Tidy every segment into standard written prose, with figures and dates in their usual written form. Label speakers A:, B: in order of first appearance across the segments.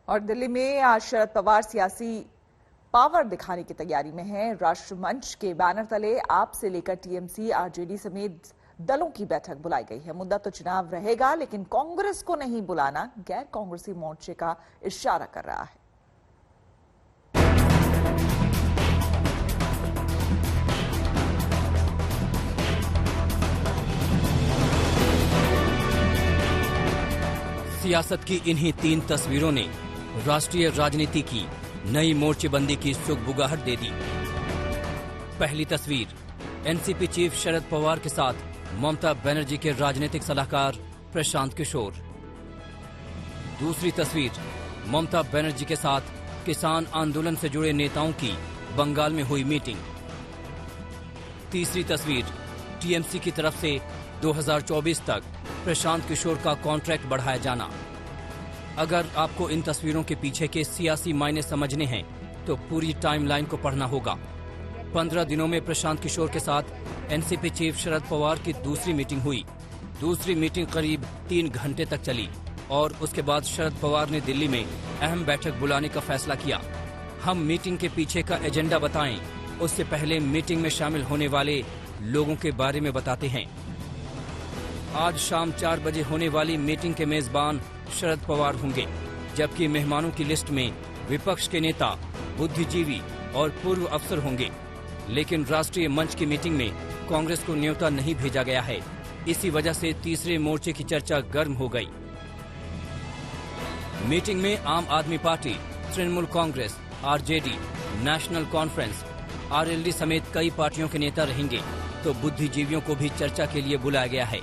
A: और दिल्ली में आज शरद पवार सियासी पावर दिखाने की तैयारी में हैं। राष्ट्रमंच के बैनर तले आप से लेकर टीएमसी, आरजेडी समेत दलों की बैठक बुलाई गई है। मुद्दा तो चुनाव रहेगा, लेकिन कांग्रेस को नहीं बुलाना गैर कांग्रेसी मोर्चे का इशारा कर रहा है।
B: सियासत की इन्हीं 3 तस्वीरों ने राष्ट्रीय राजनीति की नई मोर्चेबंदी की सुगबुगाहट दे दी। पहली तस्वीर एनसीपी चीफ शरद पवार के साथ ममता बनर्जी के राजनीतिक सलाहकार प्रशांत किशोर। दूसरी तस्वीर ममता बनर्जी के साथ किसान आंदोलन से जुड़े नेताओं की बंगाल में हुई मीटिंग। तीसरी तस्वीर टीएमसी की तरफ से 2024 तक प्रशांत किशोर का कॉन्ट्रैक्ट बढ़ाया जाना। अगर आपको इन तस्वीरों के पीछे के सियासी मायने समझने हैं तो पूरी टाइमलाइन को पढ़ना होगा। 15 दिनों में प्रशांत किशोर के साथ एनसीपी चीफ शरद पवार की दूसरी मीटिंग हुई। दूसरी मीटिंग करीब 3 घंटे तक चली और उसके बाद शरद पवार ने दिल्ली में अहम बैठक बुलाने का फैसला किया। हम मीटिंग के पीछे का एजेंडा बताएं, उससे पहले मीटिंग में शामिल होने वाले लोगों के बारे में बताते हैं। आज शाम 4 बजे होने वाली मीटिंग के मेजबान शरद पवार होंगे, जबकि मेहमानों की लिस्ट में विपक्ष के नेता, बुद्धिजीवी और पूर्व अफसर होंगे। लेकिन राष्ट्रीय मंच की मीटिंग में कांग्रेस को न्योता नहीं भेजा गया है। इसी वजह से तीसरे मोर्चे की चर्चा गर्म हो गई। मीटिंग में आम आदमी party, Trinamool Congress, RJD, national conference, RLD समेत कई पार्टियों के नेता रहेंगे, तो बुद्धिजीवियों को भी चर्चा के लिए बुलाया गया है,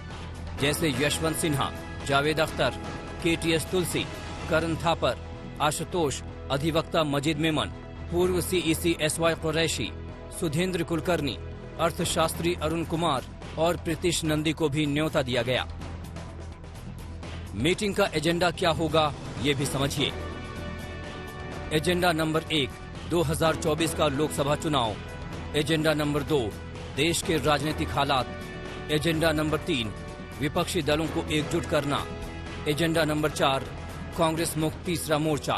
B: जैसे यशवंत सिन्हा, जावेद अख्तर, केटीएस तुलसी, करण थापर, आशुतोष, अधिवक्ता मजीद मेमन, पूर्व सीईसी एसवाई कुरैशी, सुधेंद्र कुलकर्णी, अर्थशास्त्री अरुण कुमार और प्रीतिश नंदी को भी न्योता दिया गया। मीटिंग का एजेंडा क्या होगा, ये भी समझिए। एजेंडा नंबर 1 2024 का लोकसभा चुनाव। एजेंडा नंबर 2 देश के राजनीतिक हालात। एजेंडा नंबर 3 विपक्षी दलों को एकजुट करना। एजेंडा नंबर 4 कांग्रेस मुक्त तीसरा मोर्चा।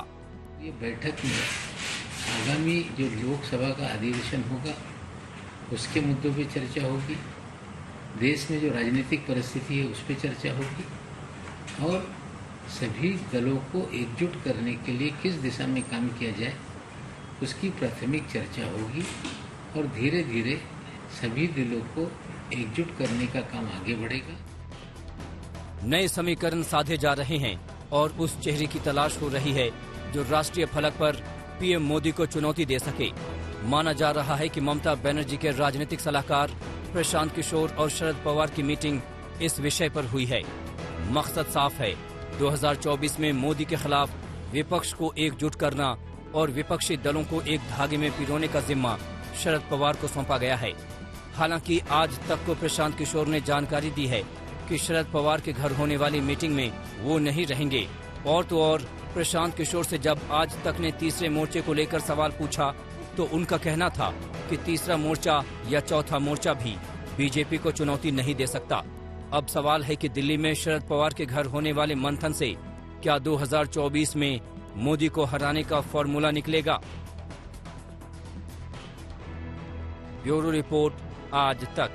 C: ये बैठक में आगामी जो लोकसभा का अधिवेशन होगा उसके मुद्दों पे चर्चा होगी, देश में जो राजनीतिक परिस्थिति है उस पर चर्चा होगी और सभी दलों को एकजुट करने के लिए किस दिशा में काम किया जाए उसकी प्राथमिक चर्चा होगी और धीरे धीरे सभी दलों को एकजुट करने का काम आगे बढ़ेगा।
B: नए समीकरण साधे जा रहे हैं और उस चेहरे की तलाश हो रही है जो राष्ट्रीय फलक पर पीएम मोदी को चुनौती दे सके। माना जा रहा है कि ममता बनर्जी के राजनीतिक सलाहकार प्रशांत किशोर और शरद पवार की मीटिंग इस विषय पर हुई है। मकसद साफ है, 2024 में मोदी के खिलाफ विपक्ष को एकजुट करना और विपक्षी दलों को एक धागे में पिरोने का जिम्मा शरद पवार को सौंपा गया है। हालांकि आज तक को प्रशांत किशोर ने जानकारी दी है कि शरद पवार के घर होने वाली मीटिंग में वो नहीं रहेंगे। और तो और प्रशांत किशोर से जब आज तक ने तीसरे मोर्चे को लेकर सवाल पूछा तो उनका कहना था कि तीसरा मोर्चा या चौथा मोर्चा भी बीजेपी को चुनौती नहीं दे सकता। अब सवाल है कि दिल्ली में शरद पवार के घर होने वाले मंथन से क्या 2024 में मोदी को हराने का फॉर्मूला निकलेगा। ब्यूरो रिपोर्ट, आज तक।